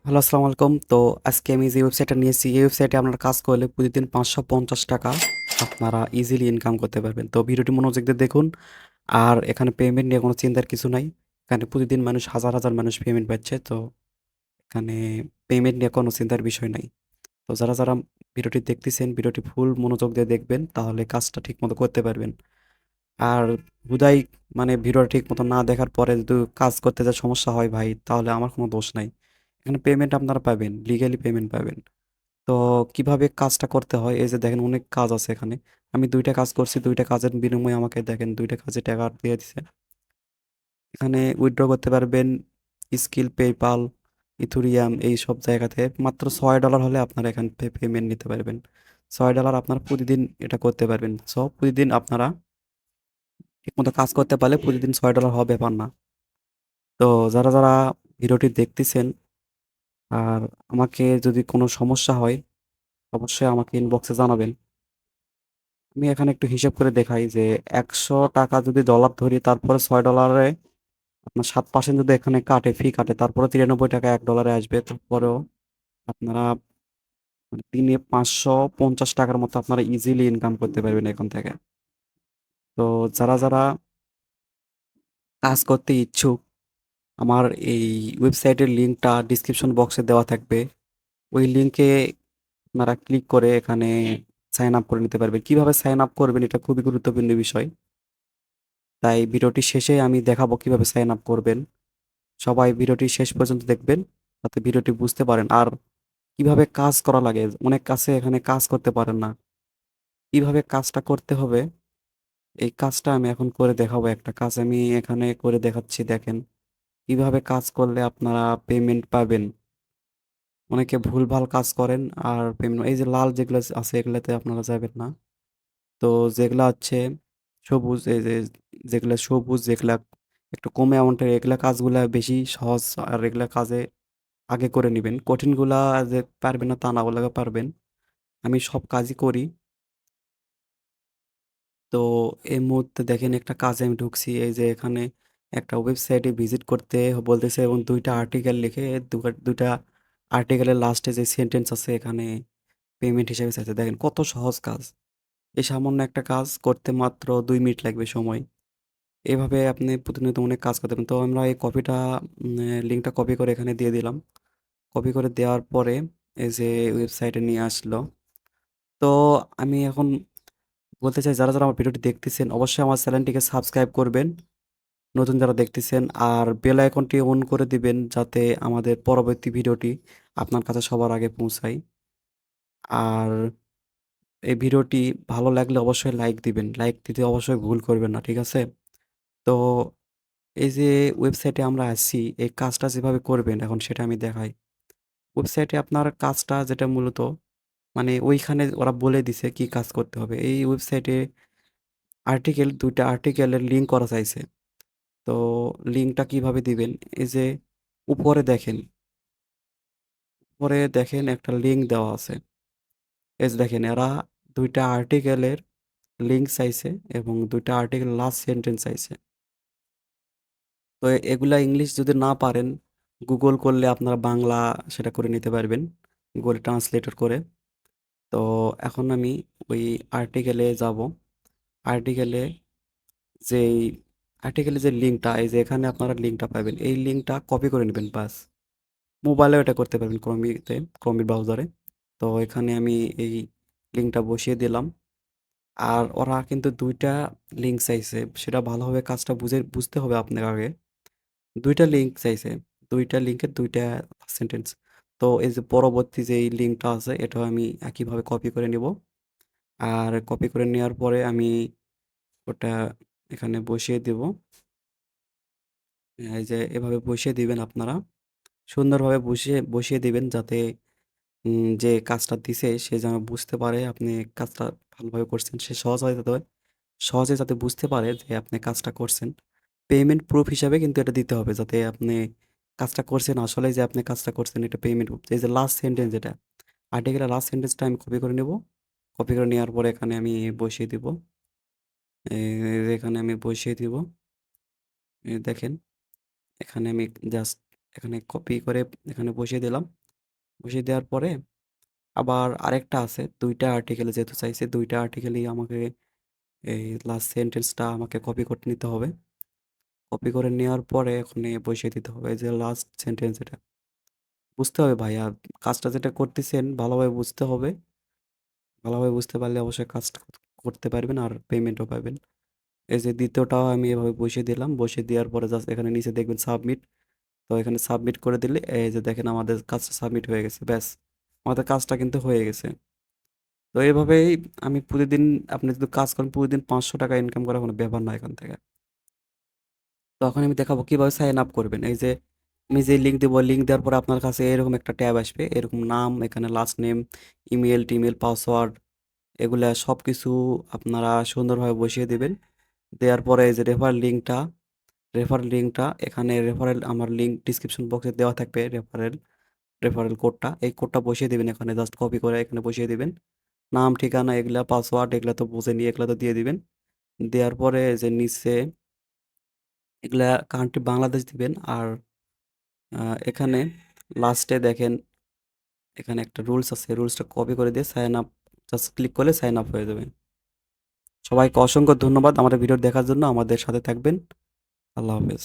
Hello, আসসালামু আলাইকুম। তো আজকে আমি যে ওয়েবসাইটটা নিয়েছি, এই ওয়েবসাইটে আপনারা কাজ করলে প্রতিদিন ৳৫৫০ আপনারা ইজিলি ইনকাম করতে পারবেন। তো ভিডিওটি মনোযোগ দিয়ে দেখুন। আর এখানে পেমেন্ট নিয়ে কোনো চিন্তার কিছু নাই। এখানে প্রতিদিন মানুষ হাজার, হাজার মানুষ পেমেন্ট পাচ্ছে। তো এখানে পেমেন্ট নিয়ে কোনো চিন্তার বিষয় নাই। তো যারা ভিডিওটি দেখতেছেন, ভিডিওটি ফুল মনোযোগ দিয়ে দেখবেন, তাহলে কাজটা ঠিকমতো করতে পারবেন। আর হুদাই ভিডিওটা ঠিকমতো না দেখার পরে যদি কাজ করতে যা সমস্যা হয় ভাই, তাহলে আমার কোনো দোষ নাই। এখানে পেমেন্ট আপনারা পাবেন, লিগ্যালি পেমেন্ট পাবেন। তো কিভাবে কাজটা করতে হয়, এই যে দেখেন অনেক কাজ আছে এখানে। আমি ২ টা কাজ করছি, ২ টা কাজের বিনিময়ে আমাকে দেখেন ২ টা কাজে টাকা দিয়ে দিছে। এখানে উইথড্র করতে পারবেন স্কিল, পেপ্যাল, ইথেরিয়াম এই সব জায়গাতে। মাত্র $৬ হলে আপনারা এখান থেকে পেমেন্ট নিতে পারবেন। $৬ আপনারা প্রতিদিন এটা করতে পারবেন। সো প্রতিদিন আপনারা ঠিকমতো কাজ করতে পারলে প্রতিদিন $৬ হওয়া ব্যাপার না। তো যারা ভিডিওটি দেখতেছেন আর আমাকে যদি কোনো সমস্যা হয়, অবশ্যই আমাকে ইনবক্সে জানাবেন। আমি এখানে একটু হিসাব করে দেখাই যে ৳১০০ যদি ডলার ধরি, তারপরে $৬ এ আপনার ৭% যদি এখানে কাটে, ফি কাটে, তারপরে ৳৯৩ $১ আসবে। তারপরেও আপনারা দিনে ৳৫৫০ র মতো আপনারা ইজিলি ইনকাম করতে পারবেন এখান থেকে। তো যারা কাজ করতে ইচ্ছুক, আমার এই ওয়েবসাইটের লিঙ্কটা ডিসক্রিপশন বক্সে দেওয়া থাকবে। ওই লিঙ্কে আপনারা ক্লিক করে এখানে সাইন আপ করে নিতে পারবেন। কিভাবে সাইন আপ করবেন এটা খুবই গুরুত্বপূর্ণ বিষয়। তাই ভিডিওটি শেষে আমি দেখাবো কিভাবে সাইন আপ করবেন। সবাই ভিডিওটি শেষ পর্যন্ত দেখবেন যাতে ভিডিওটি বুঝতে পারেন। আর কিভাবে কাজ করা লাগে, অনেক আছে এখানে কাজ করতে পারেন না। কিভাবে কাজটা করতে হবে, এই কাজটা আমি এখন করে দেখাবো। একটা কাজ আমি এখানে করে দেখাচ্ছি, দেখেন কিভাবে কাজ করলে আপনারা পেমেন্ট পাবেন। অনেকে ভুলভাল কাজ করেন আর পেমেন্ট, এই যে লাল যেগুলো আছে এগুলাতে আপনারা যাবেন না। তো যেগুলা হচ্ছে সবুজ, এই যে যেগুলা সবুজ, যেগুলা একটু কম অ্যামাউন্টের, এগুলা কাজগুলা বেশি সহজ। আর এগুলা কাজে আগে করে নিবেন। কঠিনগুলা যে পারবেন না তা না, ওগুলা পারবেন। আমি সব কাজই করি। তো এই মুহূর্তে দেখেন একটা কাজে আমি ঢুকছি। এই যে এখানে একটা ওয়েবসাইটে ভিজিট করতে বলতেছে এবং ২ টা আর্টিকেল লিখে ২ টা আর্টিকেলের লাস্টে যে সেন্টেন্স আছে এখানে পেমেন্ট হিসেবে চাইছে। দেখেন কত সহজ কাজ। এই সামান্য একটা কাজ করতে মাত্র ২ মিনিট লাগবে সময়। এভাবে আপনি প্রতিনিয়ত অনেক কাজ করতে পারেন। তো আমরা এই কপিটা লিঙ্কটা কপি করে এখানে দিয়ে দিলাম। কপি করে দেওয়ার পরে এই যে ওয়েবসাইটে নিয়ে আসলো। তো আমি এখন বলতে চাই যারা আমার ভিডিওটি দেখতেছেন অবশ্যই আমার চ্যানেলটিকে সাবস্ক্রাইব করবেন। নতুন যারা দেখতেছেন আর বেল আইকনটি অন করে দিবেন যাতে আমাদের পরবর্তী ভিডিওটি আপনার কাছে সবার আগে পৌঁছায়। আর এই ভিডিওটি ভালো লাগলে অবশ্যই লাইক দিবেন। লাইক দিতে অবশ্যই ভুল করবেন না, ঠিক আছে? তো এই যে ওয়েবসাইটে আমরা আসছি, এই কাজটা যেভাবে করবেন এখন সেটা আমি দেখাই। ওয়েবসাইটে আপনার কাজটা যেটা মূলত ওইখানে ওরা বলে দিছে কি কাজ করতে হবে। এই ওয়েবসাইটে ২ টা আর্টিকেলের লিঙ্ক করা চাইছে। তো লিঙ্কটা কিভাবে দিবেন? এই যে উপরে দেখেন, উপরে দেখেন একটা লিঙ্ক দেওয়া আছে। এই যে দেখেন এরা ২ টা আর্টিকেলের লিঙ্ক চাইছে এবং ২ টা আর্টিকেল লাস্ট সেন্টেন্স চাইছে। তো এগুলা ইংলিশ যদি না পারেন, গুগল করলে আপনারা বাংলা সেটা করে নিতে পারবেন। গুগল ট্রান্সলেটর করে। তো এখন আমি ওই আর্টিকেলে যাবো। আর্টিকেলে যেই আর্টিকেলে যে লিঙ্কটা, এই যে এখানে আপনারা লিঙ্কটা পাবেন। এই লিঙ্কটা কপি করে নেবেন বাস। মোবাইলেও এটা করতে পারবেন ক্রোমের ব্রাউজারে। তো এখানে আমি এই লিঙ্কটা বসিয়ে দিলাম। আর ওরা কিন্তু ২ টা লিঙ্ক চাইছে। সেটা ভালোভাবে কাজটা বুঝতে হবে আপনার আগে। ২ টা লিঙ্ক চাইছে। ২ টা লিঙ্কের ২ টা সেন্টেন্স। তো এই যে পরবর্তী যেই লিঙ্কটা আছে এটাও আমি একইভাবে কপি করে নিব। আর কপি করে নেওয়ার পরে আমি ওটা এখানে বসিয়ে দিব। এই যে এভাবে বসিয়ে দিবেন আপনারা। সুন্দরভাবে বসিয়ে দিবেন যাতে যে কাজটা দিছে সে যেন বুঝতে পারে আপনি কাজটা ভালোভাবে করছেন। সে সহজে যাতে বুঝতে পারে যে আপনি কাজটা করছেন। পেমেন্ট প্রুফ হিসাবে কিন্তু এটা দিতে হবে যাতে আপনি কাজটা করছেন, আসলেই যে আপনি কাজটা করছেন এটা পেমেন্ট প্রুফ। এই যে লাস্ট সেন্টেন্স যেটা, আর্টিকেলের লাস্ট সেন্টেন্সটা আমি কপি করে নেব। কপি করে নেওয়ার পরে এখানে আমি বসিয়ে দিব। এখানে আমি বসিয়ে দিব। দেখেন এখানে আমি জাস্ট এখানে কপি করে এখানে বসিয়ে দিলাম। বসিয়ে দেওয়ার পরে আবার আরেকটা আছে ২ টা আর্টিকেলে যেহেতু চাইছে ২ টা আর্টিকেলই আমাকে এই লাস্ট সেন্টেন্সটা আমাকে কপি করে নিতে হবে। কপি করে নেওয়ার পরে ওখানে বসিয়ে দিতে হবে। এই যে লাস্ট সেন্টেন্স এটা। বুঝতে হবে ভাইয়া কাজটা যেটা করতেছেন ভালোভাবে বুঝতে হবে। ভালোভাবে বুঝতে পারলে অবশ্যই কাজটা করতে পারবেন আর পেমেন্টও পাবেন। এই যে ২য় টাও আমি এভাবে বসিয়ে দিলাম। বসিয়ে দেওয়ার পরে জাস্ট এখানে নিচে দেখবেন সাবমিট। তো এখানে সাবমিট করে দিলে এই যে দেখেন আমাদের কাজটা সাবমিট হয়ে গেছে। ব্যাস! আমাদের কাজটা কিন্তু হয়ে গেছে। তো এভাবেই আমি প্রতিদিন আপনি যদি কাজ করেন প্রতিদিন ৳৫০০ ইনকাম করা কোনো ব্যাপার না এখান থেকে। তখন আমি দেখাবো কিভাবে সাইন আপ করবেন। এই যে আমি যে লিঙ্ক দিব, লিঙ্ক দেওয়ার পরে আপনার কাছে এরকম একটা ট্যাব আসবে। এরকম নাম, এখানে লাস্ট নেম, ইমেইল-টিমেইল, পাসওয়ার্ড এগুলা সবকিছু আপনারা সুন্দরভাবে বসিয়ে দিবেন। দেওয়ার পরে এই যে রেফারেল লিঙ্কটা এখানে রেফারেল আমার লিঙ্ক ডেসক্রিপশন বক্সে দেওয়া থাকবে রেফারেল কোডটা। এই কোডটা বসিয়ে দিবেন এখানে জাস্ট কপি করে এখানে বসিয়ে দিবেন। নাম, ঠিকানা এগুলা পাসওয়ার্ড এগুলা তো বুঝেনই এগুলা তো দিয়ে দিবেন। দেওয়ার পরে যে নিচে এগুলা কান্ট্রি বাংলাদেশ দিবেন আর এখানে লাস্টে দেখেন এখানে একটা রুলস আছে। রুলসটা কপি করে দিয়ে সাইন আপ জাস্ট ক্লিক করলে সাইন আপ হয়ে যাবে। সবাইকে অসংখ্য ধন্যবাদ আমাদের ভিডিও দেখার জন্য। আমাদের সাথে থাকবেন। আল্লাহ হাফেজ।